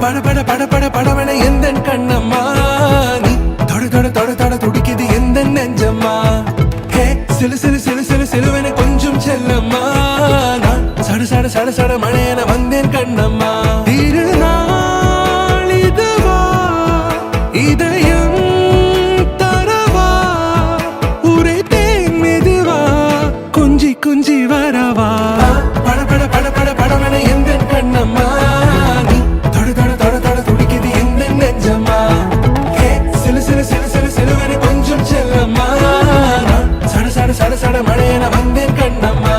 பட பட பட பட படவன எந்த கண்ணம்மா நீ தொட தொட தொட தொட துடிக்குது எந்த நெஞ்சம்மா ஹே சிலு சிலு சிலு சிலு சிலுவன கொஞ்சம் செல்லம்மா நான் சட சட சட சட மழையன வந்தேன் கண்ணம்மா திருநாள் இதுவா இதயம் தரவா உரைத்தேன் மெதுவா கொஞ்சி கொஞ்சி வரவா பட பட பட பட படவன எந்த கண்ணம்மா நீ தொட தொட தொட தொட துடிக்குது எந்த நெஞ்சம்மா ஹே சிலு சிலு சிலு சிலு சிலுவன கொஞ்சம் செல்லம்மா நான் சட சட சட சட மழையன வந்தேன் கண்ணம்மா